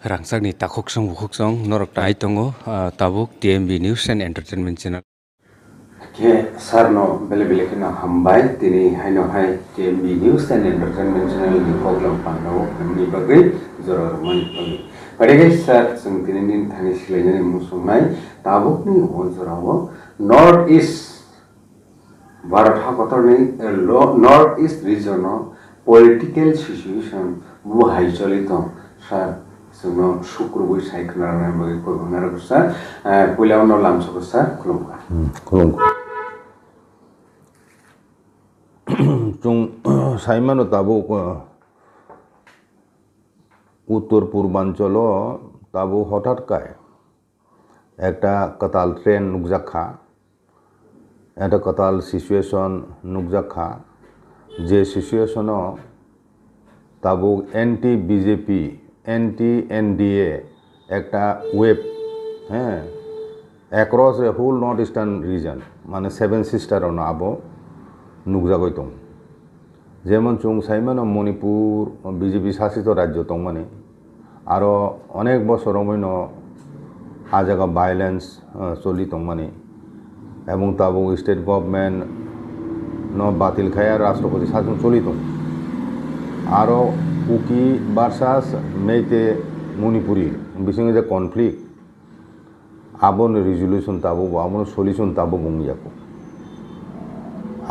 Rangsakni takoksong bukoksong norok tai tongo tabuk TMB News and Entertainment Channel. Ke sarno bele kena hambai tini haino hai TMB News and Entertainment Channel di program pangau ni bagai joror mani pagi. Pada guys sar sung tini nin thani silanya ni musumai tabuk ni onjorao North East Bharat hakotor ni North East region political situation bu hai cholito sar sungno शुक्रबुई साइखनारना बगे कोबनार गुसा पुलावनो लामसो गुसा खुलुमका खुलुमका जों साइमानो ताबो उत्तर पूर्वांचल ताबो हठाৎ काय একটা কতাল train নুকজাখা একটা কতাল situation নুকজাখা যে situation তাবো anti BJP anti NDA एक wave हाँ across a whole north eastern region माने सेवन सिस्टार आबो नुकजागै दं जेमन चुं साइमान मणिपुर बीजेपी शासित राज्य दं माने आरो अनेक बছर मयनो आ जागा भाइलेंस चलि दं माने एवं ताबो स्टेट गवर्नमेंट न बातिल खाया राष्ट्रपति शासन चलि दं आरो कुकी भार्सास मेइते मणिपुरी बिसिंगे जे कनफ्लिक्ट आबोन रिजोल्यूशन ताबो आबोन सल्यूशन ताबो बुंजाको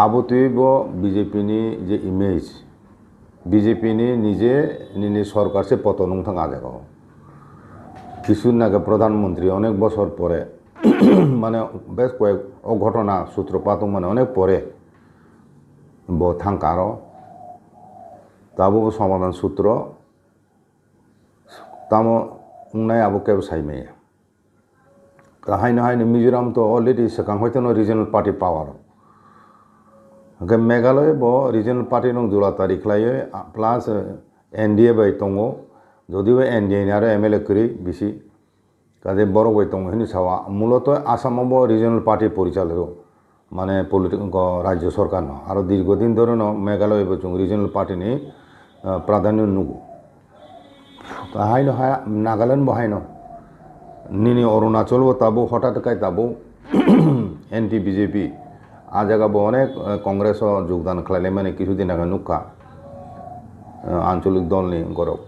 आबो तुइबो बीजेपी नि जे इमेज बीजेपी नि निजे निनि सरकार से पतन थांगा जागो किछुदिन आगे प्रधानमंत्री अनेक बছর परे माने बेस कয়েক घटना सूत्रपात माने अनेक परे बो थांकारो ताबो समाधान सूत्र तामो उन्नाय आबो केब साइमे हाइनो हाइनो मिजोराम तो अलरेडी सेकां होइतनो regional party power okay Meghalaya बो रिजनल पार्टी नं जुला तारिख लायो प्लस एनडीए बाय तंगो जदिबो एनडीए नि आरो एमएलए करि बिसि काजे बरो बाय तंगो हिनि सावा मूलत आसामावबो रिजनल पार्टी परिचालित माने पलिटिकल राज्य सरकार न आरो दीर्घदिन धरे न मेघालय बो जों रिजनल पार्टी नि प्राधान्य नुगु हाइनो हाया नागालैंड बो हाइनो निनी अरुणाचल बो ताबो हठाৎ काय ताबो एंटी बीजेपी आ जागा बो अनेक कांग्रेस योगदान खालायनाय माने किछुदिन आगे नुखा आंचलिक दल नि गरब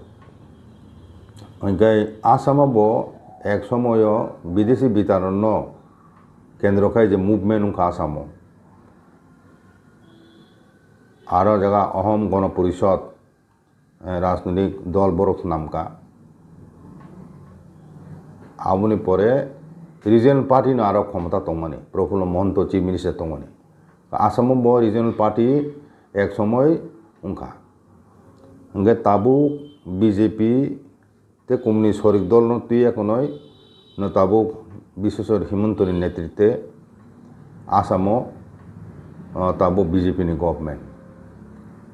ओंखाय आसामावबो एक समय विदेशी बितारन केंद्र खाय जे मुभमेंट उनखा आसामाव आरो जागा अहम गण परिषद राजनैतिक दल बरफ नामका आबुनि परे रिजनल पार्टी न आरो क्षमता तंगमाने प्रफुल्ल महंत चीफ मिनिस्टर तंगमाने आसामाव रिजनल पार्टी एक समय उनखा ओंगे ताबु बीजेपी ते कम्युनिस्ट शरिक दल न तुई एकनय न ताबु विश्वेश्वर हिमंतनि नेतृत्वे आसामाव ताबु बीजेपी नि गवर्नमेंट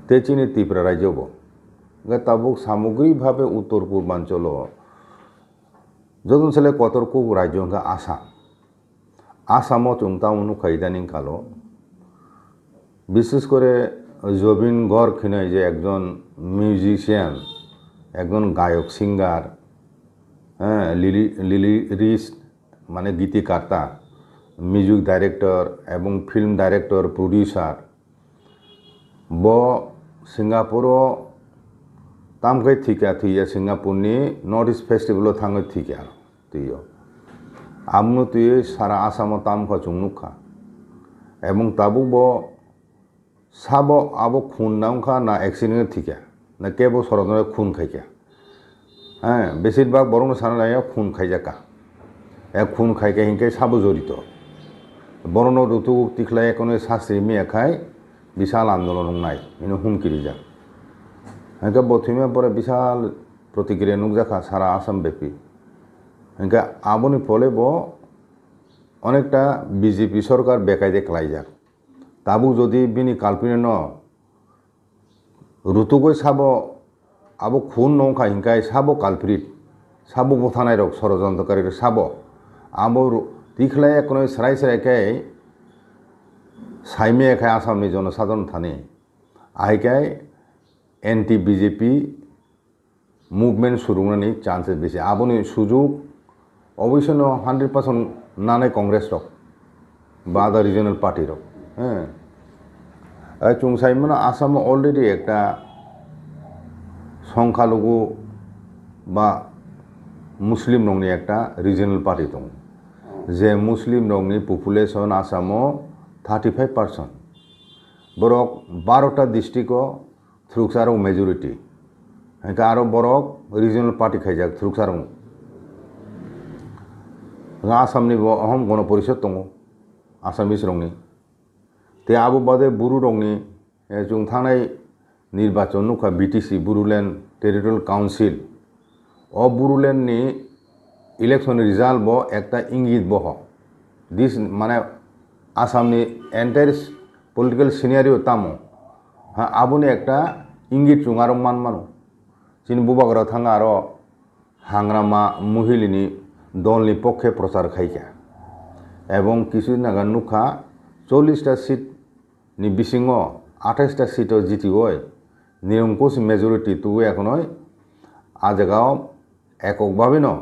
ते चीनी त्रिपुरा राज्यबो ताबुक सामग्रिक भावे उत्तर पूर्वांचल जदन सेले कतरकु राज्य का आसाम चुंता उनुखा इदानीं कालो विशेष करे जबिन गर्ग खिनाय जे एकजन मिउजिशियान एकजन गायक सिंगार लिरिक्स माने गीतिकार्ता मिउजिक डायरेक्टर एवं फिल्म डायरेक्टर प्रोड्यूसर बो सिंगापुर तामखै थिका थुइया सिंगापुरनि नर्थ इस्ट फेस्टिवल थाङै थिका तुइयो आमनो तुइ सारा आसाम तामखा चुंनुखा एवं ताबु बो साबो आबो खून नामखा ना एक्सिडेंट थिका ना केबो सरदने खून खाइका बेसिरभाग बरं सानाया खून खाइजाका खून खाइका हिंके साबो जड़ित बरन ऋतु तिखलाय कोनो शास्त्री मेखाय विशाल आंदोलन नाय इन हुमकिरि जा इनका बथुमे परे विशाल प्रतिक्रिया नुकजाखा सारा आसाम व्यापी इनका आबोनि फले बो अनेकटा बीजेपी सरकार बेकायदे खालायजाक ताबु जदि बिनि काल्पनिक न ऋतुगै साबो आबो खून नंखा हिंकाय साबो काल्प्रिट साबो बथानाय रक षड़यंत्रकारी साबो आबो दिखलाय कोनो सराय सरायखाय साइमेखाय आसामनि जनसाधारण थाने आइकाय एंटी बीजेपी মুভমেন্ট সুরুংনানি চান্সেস বেশি আবনি সুযোগ অবশ্য 100% নানাই কংগ্রেস রক বা আদার রিজনাল পার্টি রক হ্যাঁ চুংসাইমন আসামে অলরেডি একটা সংখ্যালঘু বা মুসলিম রংনি একটা রিজনাল পার্টি দं যে মুসলিম রংনি পপুলেশন আসামও 35% বরক 12টা ডিস্ট্রিক্টও থ্রুকসারং মেজরিটি হ্যাঁ আরও বরক রিজনাল পার্টি খাইজাক থ্রুকসারং आसामनि अहम गण परिषद दं आसामिस रंनि ते आबो बादे बुरु रंनि जों थांनाय निर्वाचन नुखा बीटीसी बुरुलेण्ड टेरिटरियेल काउन्सिल अ बुरुलेण्डनि इलेक्शन रिजाल्ट बो एकटा इंगित बह दिस माने आसामनि एन्टायर पलिटिकल सिनारियो तामो हाँ आबोनि एकटा इंगित जुंगारो मान मानो जिन बुबागरा थांगा आरो हांग्रामा महिलिनि दलनि पक्षे प्रचार खाइका एवं किसुदिन आगे नुखा 40टा सीटनि बिसिङाव 28टा सीटआव जितिगय निरंकुश मेजरिटी तुगो एखनय आ जायगायाव एककभाबेनो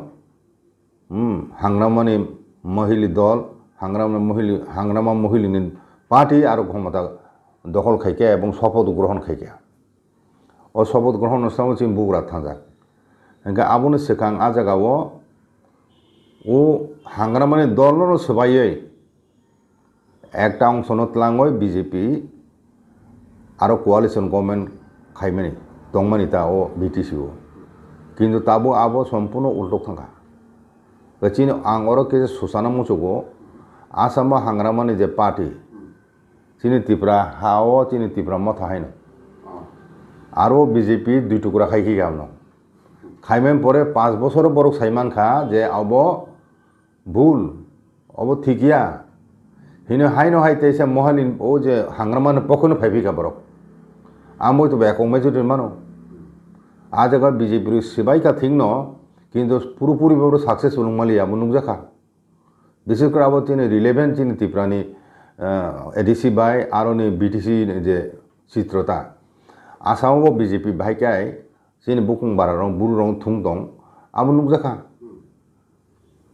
हांग्रामानि महिला दल हांग्रामा महिलानि पार्टी आरो क्षमता दखल खाइका एवं शपथ ग्रहण खाइका अ शपथ ग्रहण অনুষ্ঠানে जों बुग्रा थांजाक ओंखाय आबोनो सिगां आ जायगायाव ও हांग्रामानि दलनो सोबायै एकटा अंशनो तलाङै बीजेपी आरो कोआलिशन गभर्नमेंट खाइमानि दंमानि ता ओ बीटीसी किन्तु ताबो आबो सम्पूर्ण उल्टक थांगा गचिन आं अरो के सुसाना मुचुगो आसाम हांग्रामानि जे पार्टी चिनि तिप्रा हाओ चिनि तिप्रा मथा हाइनो आरो बीजेपी दुइ टुकरा खाइखि गामनो खाइमेन परे 5 বছর बरक साइमान खा जे अब भूल अब थिकिया हिनो हाइनो हाइते से महालिन ओ जे हांग्रामान पखनो फाइफिका बरक आमो तो बेको मेजरिटी मानो आ जगह बीजेपी सिबाइका थिंगनो किन्तु पुरोपुरि बाबो सक्सेसफुल मालिया नुजाखा विशेष कर अब तिनि रिलेवेंट तिनि तिप्रानि एडीसी बाय आरोनि बीटीसी जे चित्रता आसामाव बीजेपी बाइकाय जिन बुकुं बारारं बुरुरं थुं दं आबो नुजाखा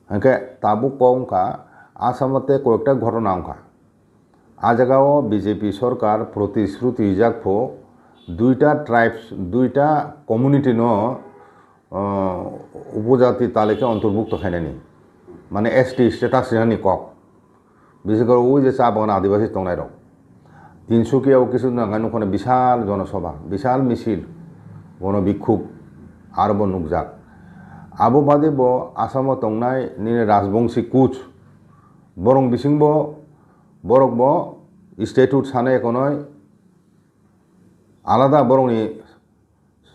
ओंखाय ताबो कौंखा आसामते कयेकटा घटना अंखा आ जायगायाव बीजेपी सरकार प्रतिश्रुति जागफो दुईटा ट्राइब्स दुईटा कम्युनिटी न उपजाति तालिका अंतर्भुक्त खायनायनि माने एसटी स्टेटास नि कक विशेष कर ओइ जे चा बागान आदिवासी दंनाय रं तिनसुकियाव किछु नागानुखने विशाल जनसभा विशाल मिছিল गण बिक्षुब आरोबो नुकजाक आबो बादेबो आसामाव तंनाय निने राजबंशी कुच बरं बिसिंबो बरकबो स्टेटुट साने एखनय आलादा बरंनि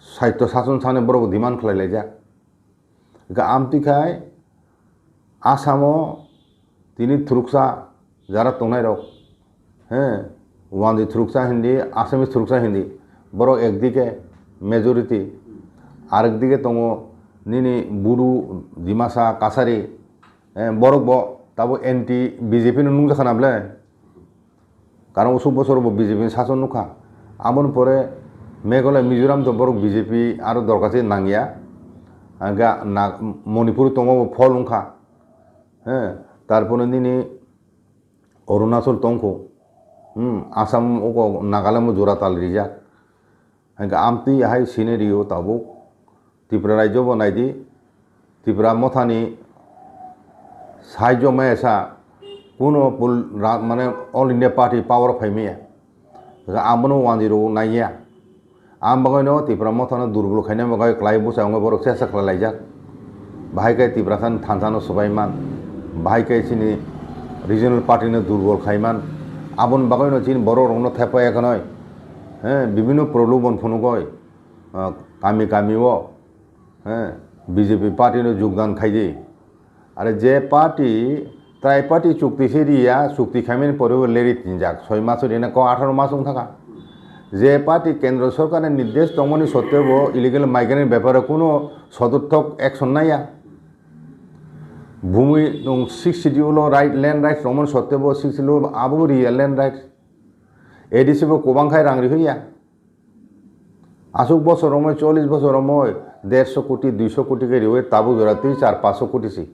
साहित्य शासन साने बरक डिमान्ड खालायलायजा आमतिखाय आसामाव तिनि थ्रुकसा जारा तंनाय रक हाँ वानदि थ्रुकसा हिंदी आसामिस थ्रुकसा हिंदी बरक एकदिके मेजरिटी आरेक दिके दङ निनि बुरु डिमासा कासारि बरकबो ताबो एंटी बीजेपी नुजाखानाब्ले कारण उसु बसरबो बीजेपी शासन नुखा आमन परे मेघालय मिजोराम तो बरक बीजेपी आरो दरखासि नांगिया आंगा मणिपुर दङ फल नुखा हाँ तारपरे निनि अरुणाचल दंखो आसाम नागालेण्ड जराताल रिजाक आमती हाई सिनेरियो ताबो त्रिपुरा राज्य बनायदि त्रिपुरा मथानी साहाय्य मैसा कोनो माने ऑल इंडिया पार्टी पावर फाइमिया आमनो 10 नाइया आम बगायनो त्रिपुरा मथानो दुर्बल खायना बगाय क्लाइ बुसांगो बरक सेसा खालायजाक बाहायकाय त्रिपुरा सान थानसानो सबायमान बाहायकाय सिनि रिजनल पार्टीनो दुर्बल खायमान आबन बगायनो चिन बर रंनो थेपाय एखनय हाँ विभिन्न प्रलोभन फुनुगय कामी कामीओ हाँ बीजेपी पार्टी योगदान खाइजे आरो जे पार्टी ट्राइ पार्टी चुक्ति सेरिया चुक्ति खाइमेन परेबो लेरि तिनजाक 6 मास दिना को 18 मास थाका जे पार्टी केंद्र सरकार निर्देश दंमनि सत्तेबो इलिगेल माइग्रेंट ब्यापारे कोनो सदर्थक एक्शन नाया भूमि 6 शिड्यूल राइट लैंड राइट्स दंमनि सत्तेबो 6 शिड्यूल आबो रियल लैंड राइट्स एडिसिबो कोबांखाय रांरि होया आसुक बसर 40 बसर 150 কোটি 200 কোটি के रिवे ताबू जराती 400-500 कोटी सी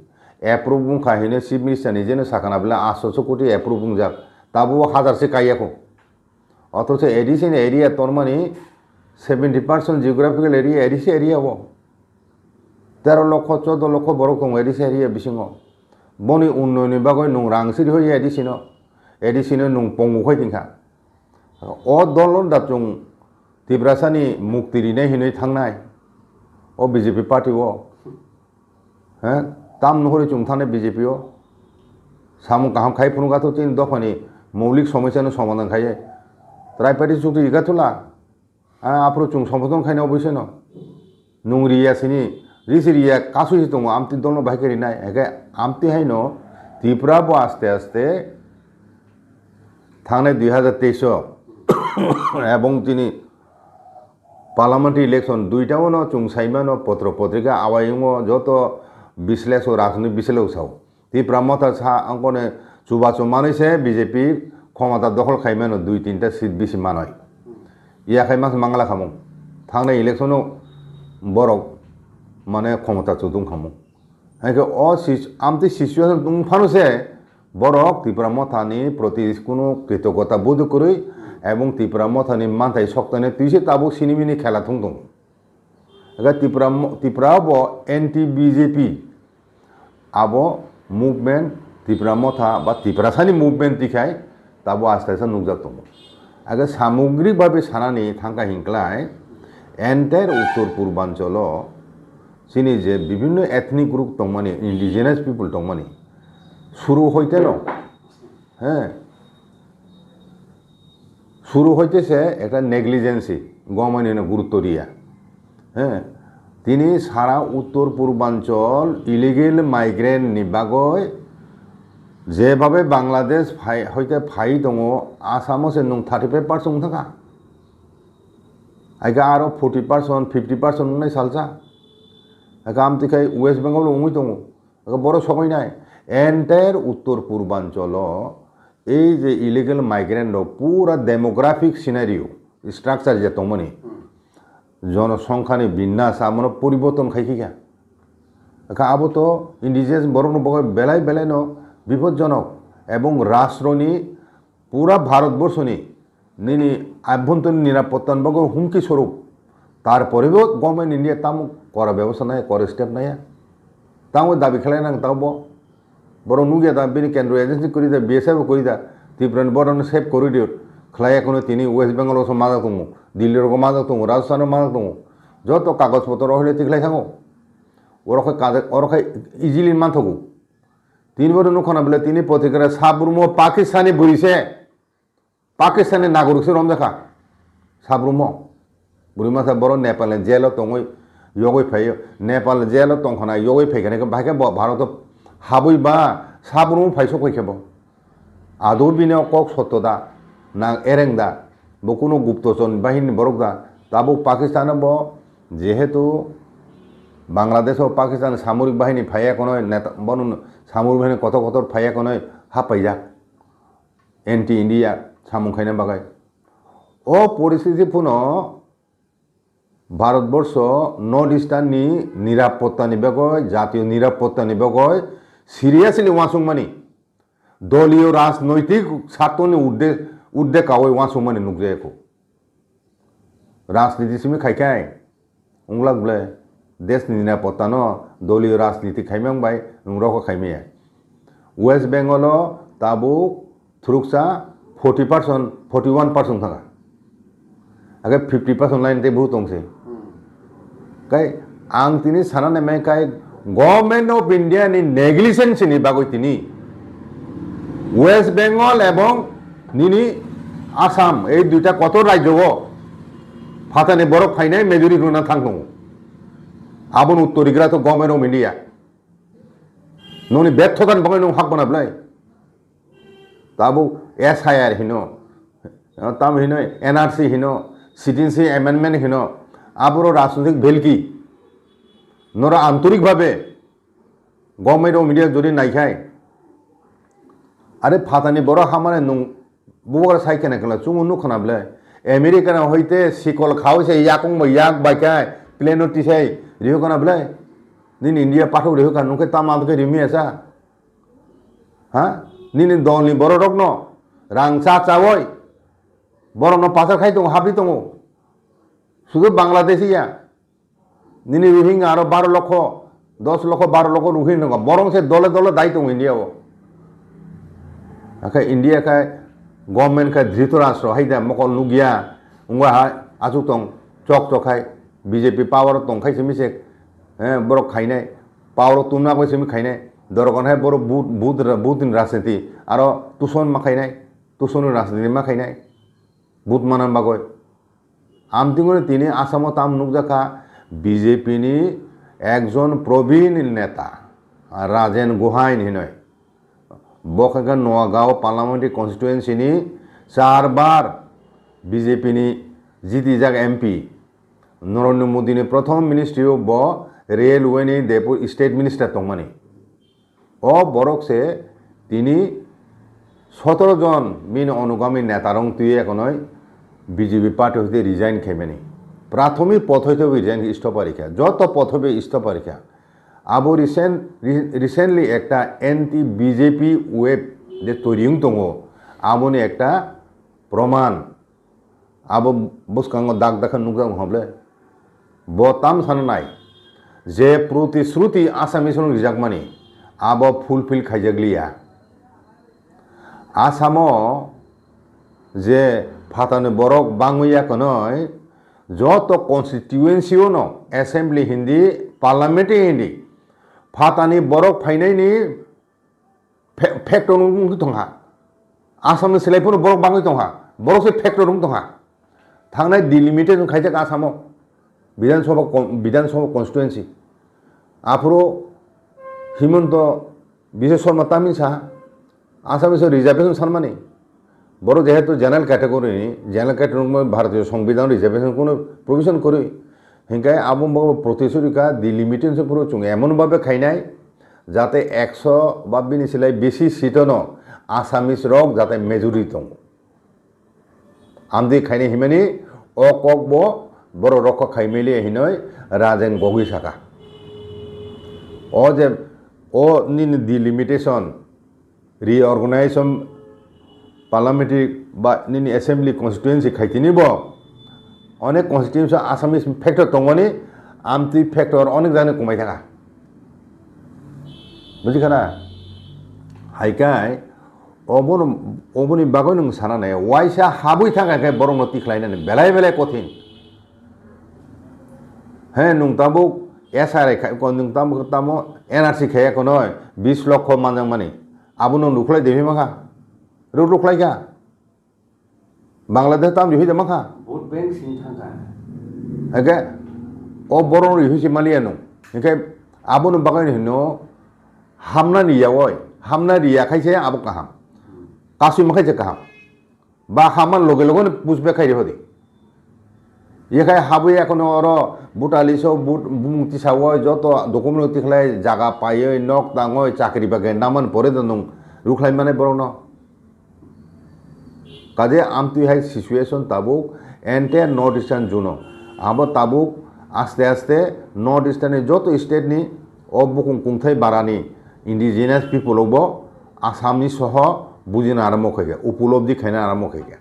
एप्रूव खाहिने चीफ मिनिस्टर निजेनो साखाना बले 800 कोटी एप्रूव जाक ताबू 1000 से काइयाको অথচ এডিসিন এরিয়া তোর মানে 70% জিওগ্রাফিক্যাল এরিয়া এডিসি এরিয়া হবো 13 লক্ষ 14 লক্ষ বড় কম এডিসি এরিয়া বিসিङ বনি উন্নয়নের বাগৈ নুং রাংসির হয়ে এডিসিনো নুং পঙ্গু হয়ে তিনখা অ দলন দাচুং তিব্রাসানি মুক্তিরিনে হিनै थांनाय ও বিজেপি পার্টি ও হ্যাঁ তাম নহরে চুং থানে বিজেপি ও সামু কাহাম খাই ফুনুগাতো 3 দফানি মৌলিক সমস্যানো সমাধান খাইয়ে ত্রাইপাটি চুক্তি ইগাথলা আপরো চুং সম্বোধন খাইনে অবশ্যই ন নুং রিয়াসিনি রিসিরিয়া কাসুই দङ আমতি দলনো বাহিকারি নাই একে আমতি হাইন ত্রিপুরাবো আস্তে আস্তে থাংনাय 2023 এবং তিনি পার্লামেন্টারি ইলেকশন দুইটাও ন চুং সাইমানো পত্র পত্রিকা আওয়াইङ যত বিশ্লেষ রাজনৈতিক বিশ্লেষ সাও ত্রিপুরা মতা सा अंकने চুবাচু মানৈছে বিজেপি ক্ষমতা দখল খাইমানো 2-3টা সিট বেশি মানয় ইয়াখাই মাস মাংলা খামু থাংনাय ইলেকশনও বরক মানে ক্ষমতা চুদুং খামু হাইকে আমতি সিচুয়েশন তুং ফানুছে বরক ত্রিপুরা মথানি প্রতি কোনো কৃতজ্ঞতা বোধ করে এবং ত্রিপুরা মথানি মানথাই শক্তনে তুইছে তাবো সিনিমিনি খেলা থুং দङ ত্রিপুরা এন্টি বিজেপি আবো মুভমেন্ট ত্রিপুরা মথা বা ত্রিপুরাসানি মুভমেন্ট দিखाय তাবো আস্তে আস্তে নুকজাক দङ আগে সামগ্রিকভাবে সানানি থাঙ্কা হিংক্লায় এন্টায়ার উত্তর পূর্বাঞ্চল চিনি যে বিভিন্ন এথনিক গ্রুপ দংমানি ইন্ডিজিনাস পিপল দংমানি শুরু হইতে ন হ্যাঁ শুরু হইতেছে একটা নেগলিজেন্সি গভর্নমেন্ট গুরুত্ব দিয়া হ্যাঁ তিনি সারা উত্তর পূর্বাঞ্চল ইলিগেল মাইগ্রেন্ট নিবাগৈ যেভাবে বাংলাদেশ হইতে ফাই দङ আসামও সে নুং 35% থাকা আইকা আরো 40% 50% নুংনাই সালসা আইকা আমতিখাই ওয়েস্ট বেঙ্গল উঙুই দङ বড় সবাই নাই এন্টায়ার উত্তর পূর্বাঞ্চল এই যে ইলিগেল মাইগ্রেন্ট পুরা ডেমোগ্রাফিক সিনারিও স্ট্রাকচার যে দংমানি জনসংখ্যানি বিন্যাস আমার পরিবর্তন খাইখিকা আবো তো ইন্ডিজিনাস বরং বেলায় বেলায় ন বিপজ্জনক এবং রাষ্ট্রনি পুরা ভারতবর্ষনি নিনি আভ্যন্তরীণ নিরাপত্তার বাগো হুমকি স্বরূপ তারপরেও গভর্নমেন্ট ইন্ডিয়া তাম করা ব্যবস্থা নাই করে স্টেপ নাই তাও দাবি খেলাই নাং তাও বরং নুগিয়া दा बेनि केन्द्र एजेंसी करी दा बीएसएफ करी दा त्रिपुरानि बरन सेफ करिडियर खलाय एखोनो तिनि वेस्ट बेंगल सो माजा दङ दिल्लीर को माजा दङ राजस्थान माजा दङ যত কাগজপত্র হইলে তিখলাই থাকো ওরখাই ইজিলি মানথগো তিনবার নুখানা বলে তিনি পত্রিকার সাবরুম পাকিস্তানি বুড়িছে পাকিস্তানি নাগরিক রমজাখা সাবরুম বুড়িমাথা বড় নেপালে জেল দङই ইয়গৈ ফাই নেপাল জেল দংখানা ইয়গৈ ফাইখানে ভাইকে ভারত হাবই বা সাবরুম ফাইসো কইखेব আদৌ বিনে কক সত্যদা না এরেংদা ব কোনো গুপ্তচর বাহিনী বরকদা তাবো পাকিস্তান যেহেতু বাংলাদেশ ও পাকিস্তান সামরিক বাহিনী ফাইয়া কোনো নেতা বনুন সামরিক বাহিনী কত কত ফাইয়া কোনো হাপাইয়া এন্টি ইন্ডিয়া সামুং খাইনা বাগাই ও পরিস্থিতি পুনঃ ভারতবর্ষ নর্থ ইস্টার্ননি নিরাপত্তা নিবেগয় জাতীয় নিরাপত্তা নিবেগয় সিরিয়াসলি ওয়াসুংমানি দলীয় রাজনৈতিক স্বার্থনি উদ্বেগ আওয়াই ওয়াসুংমানি নুকজায়কো রাজনীতি সিমি খাইখাই उंगलाक बोले देश निरापत्ता न दलीय राजनीति खाइमांबाय नुंग्राखौ खाइमाया वेस्ट बेंगल ताबो थ्रुकसा 40% 41% थाका आगे 50% लाइन ते बहुत दंसे काई आं तिनि सानाने मे काई गवर्नमेंट ऑफ इंडिया नि नेग्लिजेंस नि बागै तिनि वेस्ट बेंगल एवं निनि आसाम এই দুইটা কত রাজ্য फातानि बरफ फाइनाय मेजरिटी रुना थांगौ आबन उत्तरिग्रा तो गवर्नमेंट ऑफ इंडिया नोनि बेथदान बङै नं हाक बनाब्लाय ताबो एसआईआर हिनो ताम हिनो एनआरसी हिनो सिटीजनशिप अमेंडमेंट हिनो आबरो राजनैतिक भेलकी नरा आंतरिक भावे गवर्नमेंट ऑफ इंडिया जदि नायखाय आरे फातानि बरफ हामाने नं बुगर साइकेना कला चुङु नुखनाब्लाय আমেরিকান হইতে শিকল খাওয়াইছে ইয়াকং ইয়াক বাইকায় প্লেনো টিসাই রিহকানা বলে নিন ইন্ডিয়া পাঠক রিহকান নুকে তামাদকে রিমিয়াসা হ্যাঁ নিন দলনি বড় রগ্ন রাং চা চাওয় বড় ন পাচার খাই দङ হাবলি দङ শুধু বাংলাদেশিয়া নিনি রোহিঙ্গা আরো 12 লক্ষ 10 লক্ষ 12 লক্ষ রোহিঙ্গা বরং সে দলে দলে দায়ী দङ ইন্ডিয়াও আখাই ইন্ডিয়া খাই গভর্নমেন্ট খাই ধৃতরাষ্ট্র হাইদা মকল নুগিয়া উঙ্গা আজু দং চক চখাই বিজেপি পাওয়ার দं খাইছে মিছে বড় খাইনাই পাওয়ার তুমনা কইছে মি খাইনাই দরকার হয় বড় বুথ রাজনীতি আরো তুষণ মা খাইনাই তুষণ রাজনীতি মা খাইনাই বুথ মানান বাগয় আমতিঙ্গনে তিনি আসামত তাম নুকজাখা বিজেপিনি একজন প্রবীণ নেতা রাজেন গোহাইন হিনয় বখাগা নোয়াগাঁও পার্লামেন্টারি কনস্টিটুয়েন্সিনি 4 বার বিজেপিনি জিতিজাক এমপি নরেন্দ্র মোদীনি প্রথম মিনিস্ট্রিও ব রেলওয়েনি দেপুর স্টেট মিনিস্টার তংমানি ও বরকসে তিনি 17 জন মিন অনুগামী নেতারং তুই এখনই বিজেপি পার্টি হইতে রিজাইন খেমেনি প্রাথমিক পথ হইতে রিজাইন ইস্তফারিখা যত পথ হবে ইস্তফারিখা আবো রিসেন্টলি একটা এন্টি বিজেপি ওয়েব যে তৈরি দङ আবনি একটা প্রমাণ আবো বুসকাঙ্গ দাগ দেখা নুকজাং হবলে বতাম সানাই যে প্রতিশ্রুতি আসামিসন রিজাকমানি আবো ফুলফিল খাইজাগলিয়া আসামো যে ফাতানো বরক বাংমইয়া কনয় যত কনস্টিটুয়েন্সিও ন অ্যাসেম্বলি হিন্দি পার্লামেন্টে হিন্দি ফাতানি বরক ফাইনাইনি ফ্যাক্টর दंहा आसामनि सोलायफोर बरक बाङै दंहा बरकसो फैक्टर दंहा थांनाय डिलिमिटेड खायजाक आसामाव विधानसभा कन्स्टिटुएन्सि आफोरो हिमंत विजय शर्मा तामिनसा आसामिस रिजार्वेशन सानमानि बड़ जेहेतु जेनारेल कैटेगरी भारतीय संविधान रिजार्वेशन को प्रोविजन करी हिंकाय आबो प्रतिश्रुतिका डिलिमिटेशन पुरो चुंग एमन भावे खाइनाय जाते 100 बा बिनि सिलाय बेसि सीटनो आसामिस रक जाते मेजरिटी दं आमदि खाइने हिमानि अकबो बड़ रक खाइमेलि हिनय राजेन गगৈ साका ओ जे ओ निन डिलिमिटेशन रिअर्गनाइजेशन पार्लामेंटारी बा निन एसेम्बली कन्स्टिट्युएन्सि खाइतिनिब अनेक कन्स्टिट्युएन्सि आसामिस फैक्टर दंगनि आमति फैक्टर अनेक जानो कमाय थाङा बुजिखाना हाइकाय अबनि बागै नों सानानै वाइसा हाबै थाखाय बरं नति खालायनानै बेलाय बेलाय कठिन हे नोंताबो एसआरआई नोंतामो एनआरसि खायाखौ नय 20 लक्ष मानजां माने आबुनो नुखलाय देहि माखा रुखलाय का बांग्लादेश ताम दिहि माखा ভোট ব্যাংক সিনথাকা एके ओ बरं रिहिसि मालियानो एके आबुनो बागै हिनो हामना नियावय हामना रिया खायसे आबो काहाम कासु मखायसे काहाम बा हामान लगे लगे पुष्पे खाइरे होदि येखाय हाबै एखनो अर बुटालिसो बुट मुक्ति सावय जत डकुमेन्ट तिखलाय जागा पायै नक दाङय चाकरि बागे नामान परे दनं रुखलाय माने बरं न काजे आमति हाय सिचुएशन ताबुक एन्टायर नर्थ ईस्टार्न जोन आबो ताबुक आस्ते आस्ते नर्थ ईस्टार्न जत स्टेट नि अबुकुं कुंथाय बारानि इंडिजिनियास पिपलबो आसामनि सह बुजिनो आरम्भ खायगा उपलब्धि खायना आरम्भ खायगा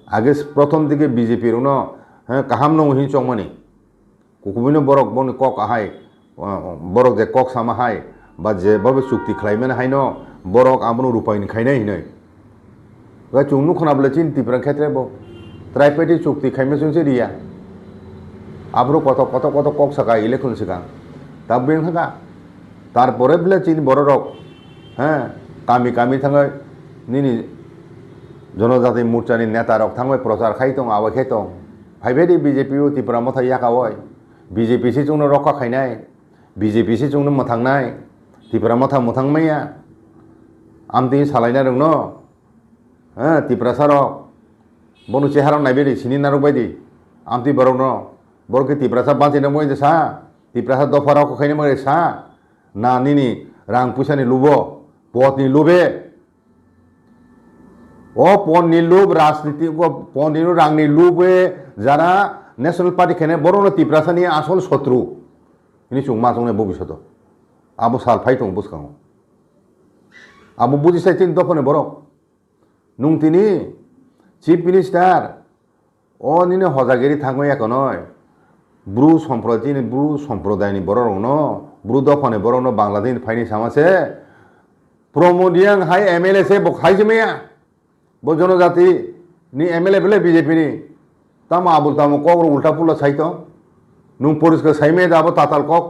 आगे प्रथम दिके बीजेपी रुन काहाम नं हि चंगमानि कुकुबिनो बरक बन कक आहाय बरक जे कक सामाहाय बा जे बाबे चुक्ति खालायमेन हायनो बरक आबनो रुपायनि खायनाय हिनै गा चुंगनु खनाबले चिन तिप्रा क्षेत्रेबो ट्राइपेटि चुक्ति खायमेसुनसे रिया आब्रो कत कत कत कक साका इलेक्शन सिगां दा बें थाका तारपरे बले चिन बड़ रक कामी कामी थाङै निनि जनजाति मोर्चानि नेता रक थाङै प्रचार खाय दं आवाय खाय दं फाइभेदि बीजेपी तिप्रा मथा याकावय बीजेपी से जोंनो रका खायनाय बीजेपी से जोंनो मथांनाय तिप्रा मथा मथांमाया आमति सालायना रोंनो तिप्रा सारक बनु चेहाराव नायबेदि सिनि नारक बायदि आमति बरनो बरके तिप्रा सा बांचिना मय सा तिप्रा सा दफाराव खायनो मय सा ना निनि रां पैसानि लुबो पदनि लुबे ओ पदनि लुब राजनीति पदनि रांनि लुबे जाना ন্যাশনাল পার্টি খেনে বড় তিপ্রাসানি আসল শত্রু ইনি চুংমা চংনে ভবিষ্যৎ আবো সাল ফাই দं বুসকাङो আবো বুজিসাই তিন দফনে বড় নুং তিনি চিফ মিনিস্টার ও নিনে হজাগিরি থাঙ্গো এক নয় ব্রু সম্প্রদায়নি বড় ন ব্রু দফনে বড় ন বাংলাদেশ ফাইনি সামাসে প্রমোদিয়াং হাই এমএলএ সে বখাই জমেয়া বো জনজাতি নি এমএলএ বলে বিজেপি নি তাম আবুল তাম কক উল্টা পুল্টা সাইতো নুং পরিষ্কার সাইমে আবো তাতাল কক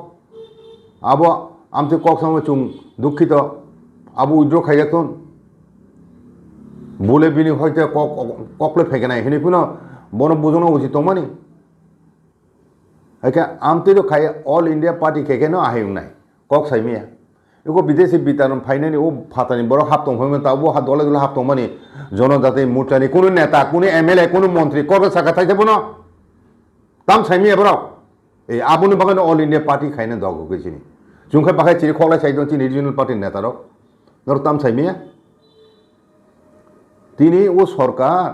আবো আমতে কক সঙ্গে চুং দুঃখিত আবো উইড্র খাইয়াতুন বলে বিনি হয়তো ককলে ফেকে নাই হিনি পুনো বন বুঝনো উচিত মানি একে আমতে তো খাই অল ইন্ডিয়া পার্টি খেকে ন আহেং নাই কক সাইমিয়া এগো বিদেশি বিতারণ ফাইনানি ও ফাতানি বড় হাফতং হইমেন তাবো দলে দলে হাফতং মানি জনজাতি মুরচানি কোনো নেতা কোনো এমএলএ কোনো মন্ত্রী কবে সাকা থাই যাব না তাম সাইমিয়া বড় এই আবুনি বাগান অল ইন্ডিয়া পার্টি খাইনে দগ গেছিনি জুংখাই বাখাই চিনি খলাই সাইদন চিনি রিজিওনাল পার্টির নেতারও ধর তাম সাইমিয়া তিনি ও সরকার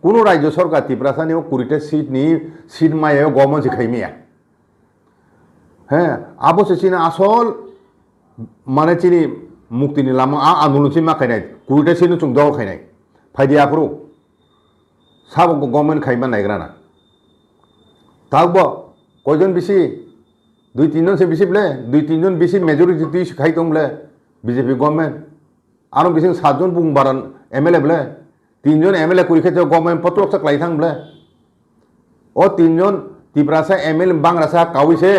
কোনো রাজ্য সরকার ত্রিপুরাসানি ও 20টা সিট মায়ে গভর্নমেন্ট খাইমিয়া হ্যাঁ আবশ্যে চিনি আসল মানে চিনি মুক্তি নিলাম আন্দোলন চিমা খাইনাই 20টা সিট চুং দল খাইনাই ফাইদিয়া আফ্রো সাব গভর্নমেন্ট খাইবা নাইগ্রা না থাকব কয়জন বেশি 2-3 জন সে বেশি বলে 2-3 জন বেশি মেজরিটি খাইতং বলে বিজেপি গভর্নমেন্ট আরো বেশি 7 জন বুং বারান এমএলএ বলে 3 জন এমএলএ করি খেতে গভর্নমেন্ট পত্র চাকলাই থাং বলে ও 3 জন ত্রিপুরাসা এমএলএ বাংলাসা কাউইছে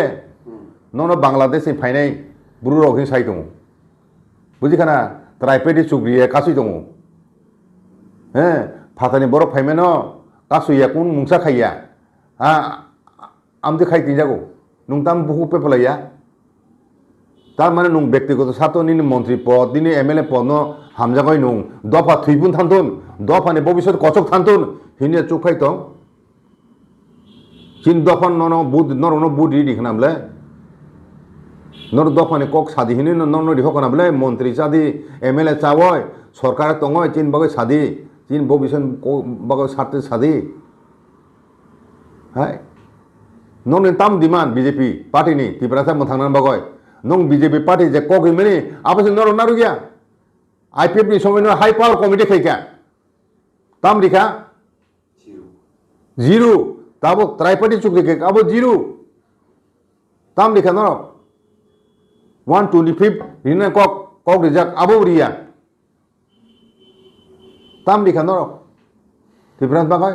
নন বাংলাদেশ ফাইনাই ব্রু রহিং সাই দं বুঝিখানা ত্রাইপেটি চুগ্রিয়ে কাসুই दं হ্যাঁ ফাতানি বড় ফাইমেন কাসুইয়া কোন মুংসা খাইয়া আমতে খাই তিনজাগো নুংতাম বহু পেপলাইয়া তার মানে নুং ব্যক্তিগত স্বার্থ নিনি মন্ত্রী পদ দিনে এমএলএ পদ ন হামজাগই নুং দফা থুইপুন থানতুন দফানি ভবিষ্যৎ কচক থানতুন হিনে চুখাই দं চিন দফান নরন বুদ্ধি দিখানাবলে নর দফানি কক সাদি হিনি নর দিহকানাবলে মন্ত্রী সাদি এমএলএ চাওয় সরকার দङय চিন বাগৈ সাদি চিন ভবিষ্যৎ বাগৈ স্বার্থে সাদি হাই নন তাম ডিমান্ড বিজেপি পার্টিনি ত্রিপুরাসা মথাंनानै বাগৈ নং বিজেপি পার্টি যে কক ইমেনি আবশ্যে নর নারু গিয়া আইপিএফ नि समय हाई पावर कमिटी खाइका ताम रिखा जीरो ताबो त्राइपार्टी चुक्ति के आबो जीरो ताम रिखा नर 125 रिने কক रिजाक आबो रिया ताम रिखा नर ত্রিপুরাস বাগৈ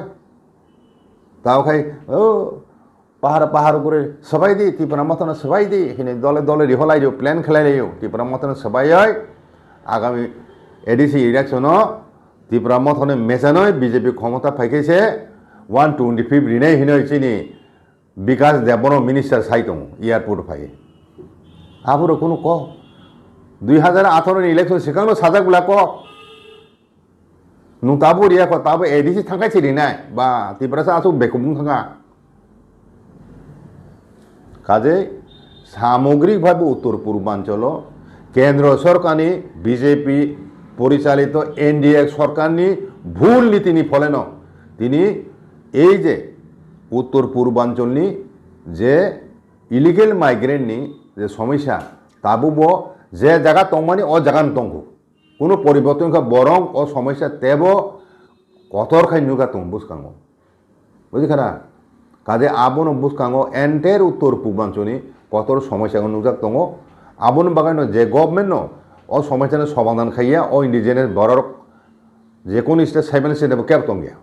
তাও খাই ও পাহাড় করে সবাই দি ত্রিপুরা মতন সবাই দি হিনে দলে দলে রিহলাই দিও প্ল্যান খেলাই দিও ত্রিপুরা মতন সবাই হয় আগামী এডিসি ইলেকশন ত্রিপুরা মতনে মেচানয় বিজেপি ক্ষমতা ফাইকেছে 125 রিনে হিনে চিনি বিকাশ দেবন মিনিস্টার সাই দं এয়ারপোর্ট ফাই আবুর কোনো ক 2018 ইলেকশন সিগাंनो সাজাকগুলা ক নুং তাবো রিয়া ক তাবো এডিসি থাকাইছি রিনাই বা ত্রিপুরাসা আসু বেকুবুং থাকা কাজে সামগ্রিকভাবে উত্তর পূর্বাঞ্চল কেন্দ্র সরকারনি বিজেপি পরিচালিত এনডিএ সরকারনি ভুল নীতিনি ফলেন তিনি এই যে উত্তর পূর্বাঞ্চলনি যে ইলিগেল মাইগ্রেন্টনি যে সমস্যা তাবুবো যে জায়গা দंमानि অ জায়গান दंग কোনো পরিবর্তন বরং ও সমস্যা তেব কতর খাই নুগা দं বুসকাङो বুঝিখানা কাজে আবন বুসকাङो এন্টায়ার উত্তর পূর্বাঞ্চলনি কতর সমস্যা নুজাক দङ আবন বাগান যে গভর্নমেন্ট ও সমস্যা সমাধান খাইয়া ও ইন্ডিজেনাস বড় যে কোন স্টেট 7 স্টেট ক্যাব দं গিয়া